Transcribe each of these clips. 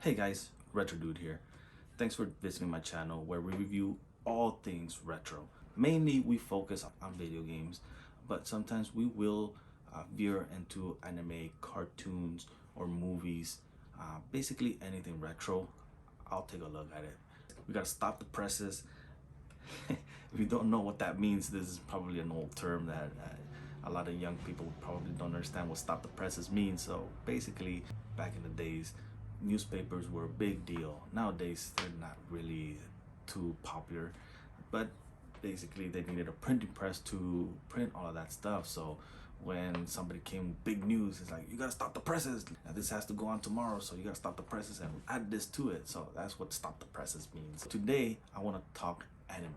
Hey guys, Retro Dude here. Thanks for visiting my channel where we review all things retro. Mainly we focus on video games, but sometimes we will veer into anime, cartoons, or movies. Basically anything retro, I'll take a look at it. We gotta stop the presses. If you don't know what that means, this is probably an old term that a lot of young people probably don't understand what stop the presses means. So basically, back in the days, newspapers were a big deal. Nowadays, they're not really too popular, but basically they needed a printing press to print all of that stuff. So when somebody came with big news, it's like, you gotta stop the presses, and this has to go on tomorrow, so you gotta stop the presses and add this to it. So that's what stop the presses means. Today I want to talk anime,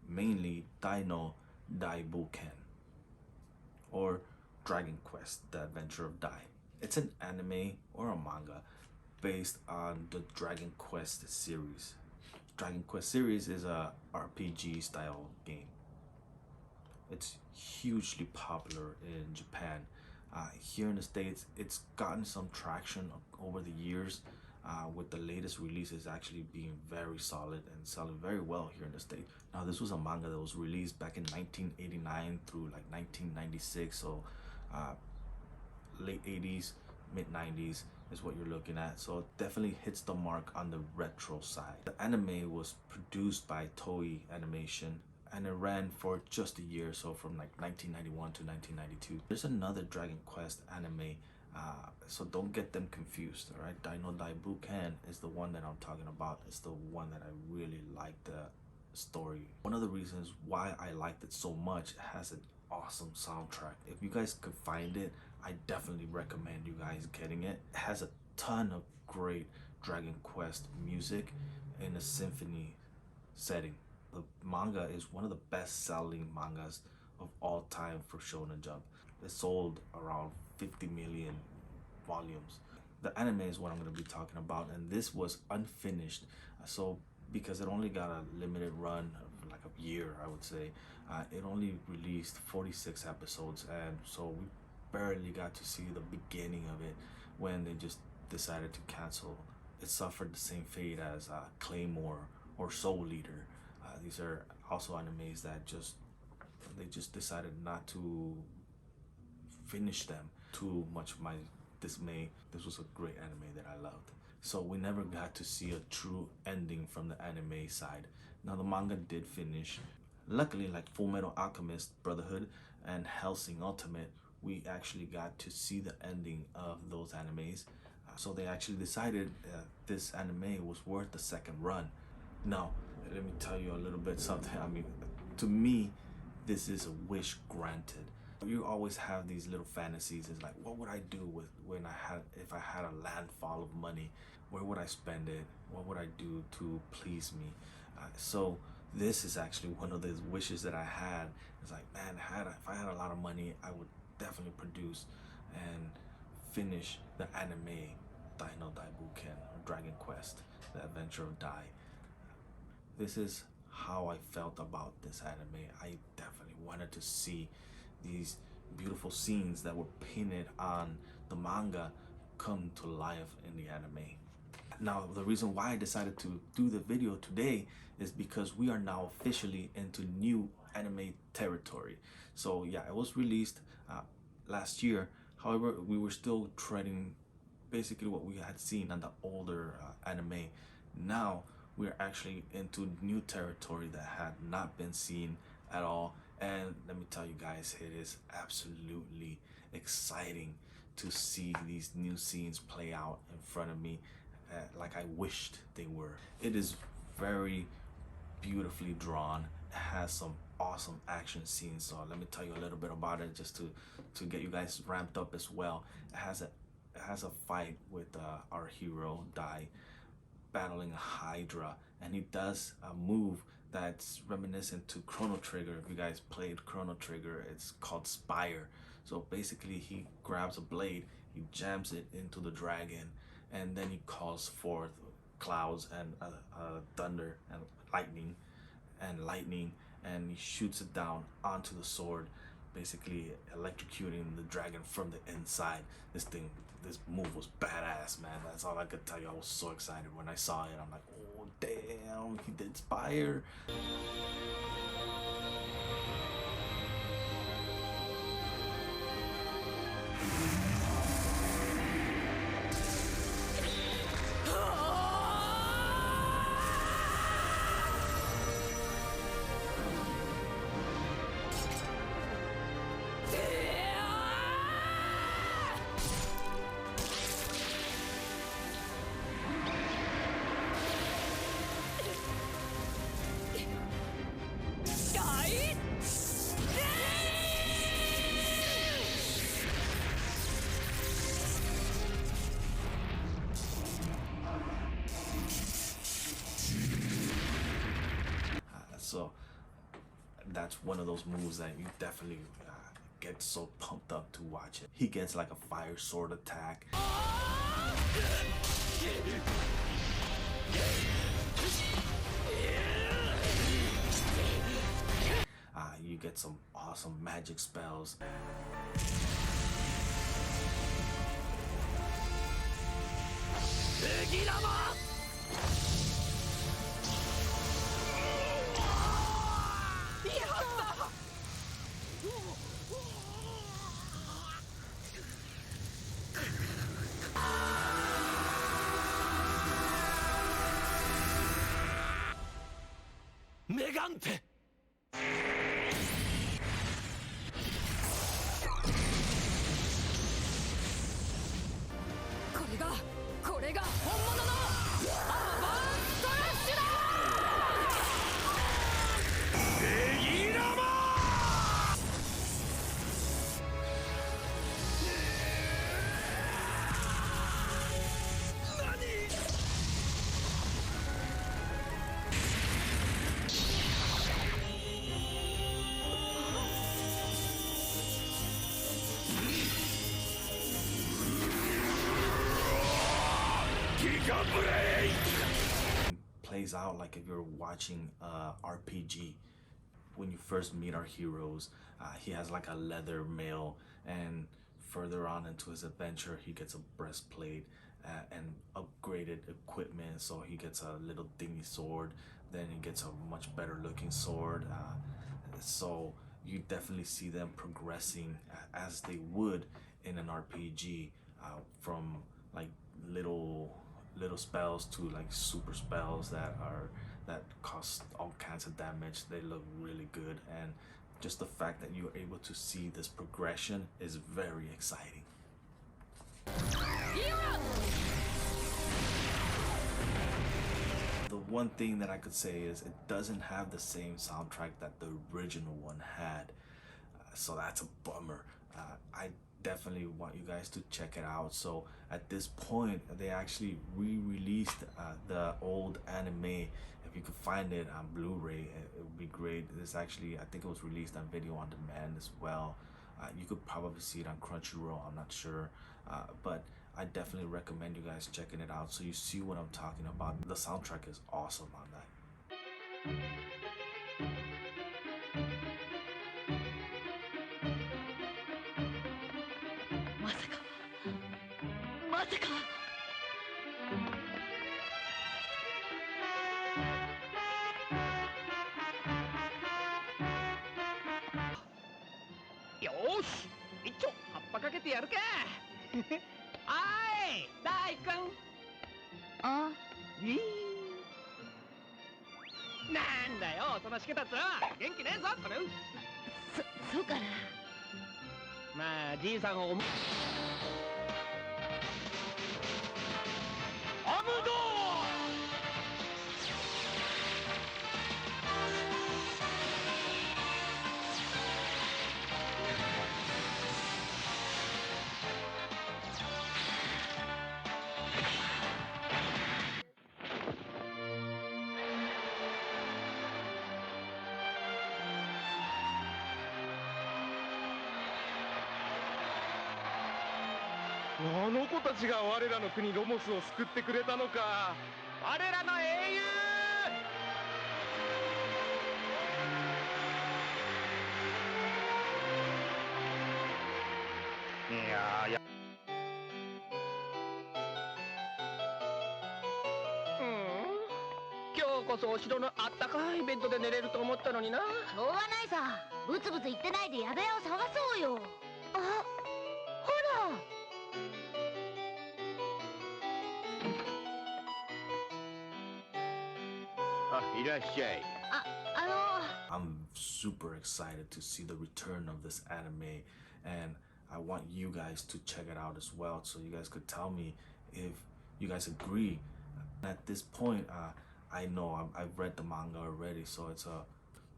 mainly Daibouken, or Dragon Quest: The Adventure of Dai. It's an anime or a manga based on the Dragon Quest series. Dragon Quest series is a RPG style game. It's hugely popular in Japan. Here in the States, it's gotten some traction over the years, with the latest releases actually being very solid and selling very well here in the States. Now, this was a manga that was released back in 1989 through like 1996, so late 80s, mid 90s is what you're looking at. So it definitely hits the mark on the retro side. The anime was produced by Toei Animation and it ran for just a year, so from like 1991 to 1992. There's another Dragon Quest anime, so don't get them confused, all right? Daibouken is the one that I'm talking about. It's the one that I really like the story. One of the reasons why I liked it so much, it has an awesome soundtrack. If you guys could find it, I definitely recommend you guys getting it. It has a ton of great Dragon Quest music in a symphony setting. The manga is one of the best-selling mangas of all time for Shonen Jump. It sold around 50 million volumes. The anime is what I'm going to be talking about, and this was unfinished. So because it only got a limited run of like a year, I would say, it only released 46 episodes, and so we barely got to see the beginning of it when they just decided to cancel. It suffered the same fate as Claymore or Soul Eater. These are also animes that they just decided not to finish them. Too much of my dismay, this was a great anime that I loved. So we never got to see a true ending from the anime side. Now the manga did finish. Luckily, like Full Metal Alchemist Brotherhood and Hellsing Ultimate, we actually got to see the ending of those animes. So they actually decided this anime was worth the second run. Now, let me tell you a little bit something. I mean, to me, this is a wish granted. You always have these little fantasies. It's like, what would I do with if I had a landfall of money? Where would I spend it? What would I do to please me? So this is actually one of those wishes that I had. It's like, man, if I had a lot of money, I would definitely produce and finish the anime Daibouken, or Dragon Quest: The Adventure of Dai. This is how I felt about this anime. I definitely wanted to see these beautiful scenes that were painted on the manga come to life in the anime. Now, the reason why I decided to do the video today is because we are now officially into new anime territory. So yeah, it was released last year. However, we were still treading basically what we had seen on the older anime. Now we're actually into new territory that had not been seen at all, and let me tell you guys, it is absolutely exciting to see these new scenes play out in front of me, like I wished they were. It is very beautifully drawn. It has some awesome action scenes, so let me tell you a little bit about it just to get you guys ramped up as well. It has a fight with our hero Dai battling a Hydra, and he does a move that's reminiscent to Chrono Trigger. If you guys played Chrono Trigger, it's called Spire. So basically he grabs a blade, he jams it into the dragon, and then he calls forth clouds and thunder and lightning, and he shoots it down onto the sword, basically electrocuting the dragon from the inside. This thing this move was badass, man. That's all I could tell you. I was so excited when I saw it. I'm like, oh damn, he did Spire. So that's one of those moves that you definitely get so pumped up to watch it. He gets like a fire sword attack. You get some awesome magic spells. Megante! これが本物のアバンストラッシュだ！ベギラマ！Plays out like if you're watching RPG. When you first meet our heroes, he has like a leather mail, and further on into his adventure he gets a breastplate and upgraded equipment, so he gets a little dingy sword, then he gets a much better looking sword. So you definitely see them progressing as they would in an RPG, from like little spells to like super spells that cost all kinds of damage. They look really good, and just the fact that you're able to see this progression is very exciting. The one thing that I could say is it doesn't have the same soundtrack that the original one had, so that's a bummer. I definitely want you guys to check it out. So at this point they actually re-released the old anime. If you could find it on Blu-ray, it would be great. This actually, I think it was released on video on demand as well. You could probably see it on Crunchyroll, I'm not sure, but I definitely recommend you guys checking it out so you see what I'm talking about. The soundtrack is awesome on that. まさかよーし一丁葉っぱかけてやるかあい大君あいいなんだよおとなしくたつ元気ねえぞこれそうかなまあじいさんをアムドあの子たちが我らの国ロモスを救ってくれたのか。我らの英雄。いやこそお城のあったかいベッドで寝れると思ったのにな。しょうがないさ。ブツブツ言ってないで宿屋を探そうよ。あ、ほら。あ、いらっしゃい。I'm super excited to see the return of this anime, and I want you guys to check it out as well, so you guys could tell me if you guys agree. At this point, I know I've read the manga already, so it's a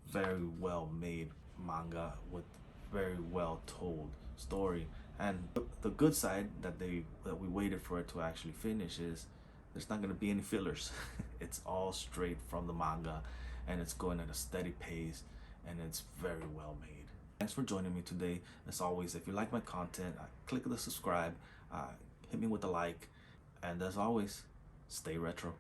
very well made manga with very well told story. And the good side that we waited for it to actually finish is there's not going to be any fillers. It's all straight from the manga, and it's going at a steady pace, and it's very well made. Thanks for joining me today. As always, if you like my content, click the subscribe, hit me with a like, and as always, stay retro.